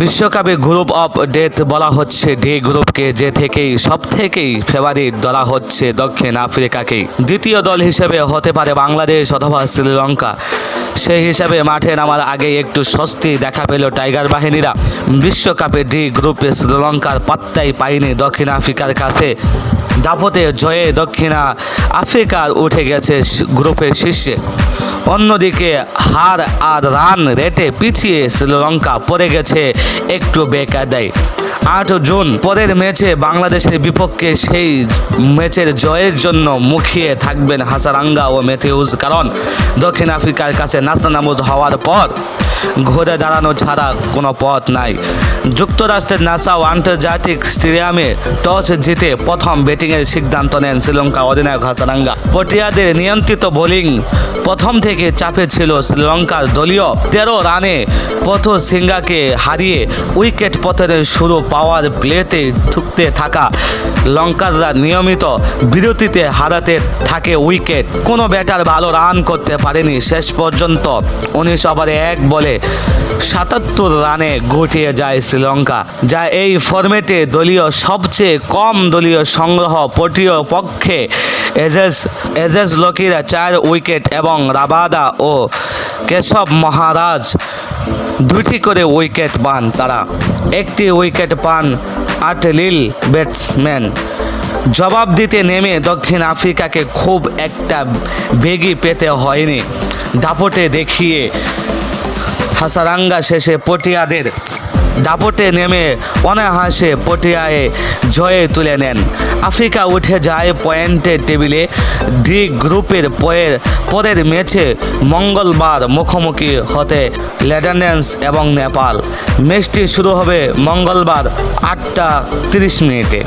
বিশ্বকাপে group of death বলা হচ্ছে ডি গ্রুপকে, যে থেকেই সব থেকেই ফেভারিট ধরা হচ্ছে দক্ষিণ আফ্রিকাকেই। দ্বিতীয় দল হিসেবে হতে পারে বাংলাদেশ অথবা শ্রীলঙ্কা। সেই হিসাবে মাঠে নামার আগে একটু স্বস্তি দেখা পেল টাইগার বাহিনীরা। বিশ্বকাপে ডি গ্রুপে শ্রীলঙ্কার পাত্তাই পায়নি দক্ষিণ আফ্রিকার কাছে। দাপটে জয়ে দক্ষিণ আফ্রিকার উঠে গেছে গ্রুপের শীর্ষে। অন্যদিকে হার আর রান রেটে পিছিয়ে শ্রীলঙ্কা পড়ে গেছে একটু বেকায়দায়। 8 জুন পরের ম্যাচে বাংলাদেশের বিপক্ষে সেই ম্যাচের জয়ের জন্য মুখিয়ে থাকবেন হাসারাঙ্গা ও ম্যাথিউস, কারণ দক্ষিণ আফ্রিকার কাছে নাস্তানাবুদ হওয়ার পর ঘুরে দাঁড়ানো ছাড়া কোনো পথ নাই। যুক্তরাষ্ট্রের নাসাউ আন্তর্জাতিক স্টেডিয়ামে টস জিতে প্রথম ব্যাটিংয়ের সিদ্ধান্ত নেন শ্রীলঙ্কা অধিনায়ক হাসারাঙ্গা। প্রোটিয়াদের নিয়ন্ত্রিত বোলিং প্রথম থেকে চাপে ছিল শ্রীলঙ্কার দলীয়। 13 রানে পথসিঙ্গাকে হারিয়ে উইকেট পতনের শুরু পাওয়ার প্লেতে ঢুকতে থাকা লঙ্কাররা নিয়মিত বিরতিতে হারাতে থাকে উইকেট। কোনো ব্যাটার ভালো রান করতে পারেনি। শেষ পর্যন্ত 19 ওভারে 1 বলে 77 রানে গুটিয়ে যায় শ্রীলঙ্কা, যা এই ফরম্যাটে দলীয় সবচেয়ে কম দলীয় সংগ্রহ। প্রোটিয় পক্ষে এজেস লোকিরা 4 উইকেট এবং রাবাদা ও কেশব মহারাজ 2টি করে উইকেট পান। তারা 1টি উইকেট পান আটলিল ব্যাটসম্যান। জবাব দিতে নেমে দক্ষিণ আফ্রিকাকে খুব একটা বেগই পেতে হয়নি। দাপটে দেখিয়ে হাসারাঙ্গা শেষে প্রোটিয়াদের দাপটে নেমে অনায়াসে প্রোটিয়ায় জয়ে তুলে নেন। আফ্রিকা উঠে যায় পয়েন্টের টেবিলে। ডি গ্রুপের পরের ম্যাচে মঙ্গলবার মুখোমুখি হতে নেদারল্যান্ডস এবং নেপাল। ম্যাচটি শুরু হবে মঙ্গলবার 8টা 30 মিনিটে।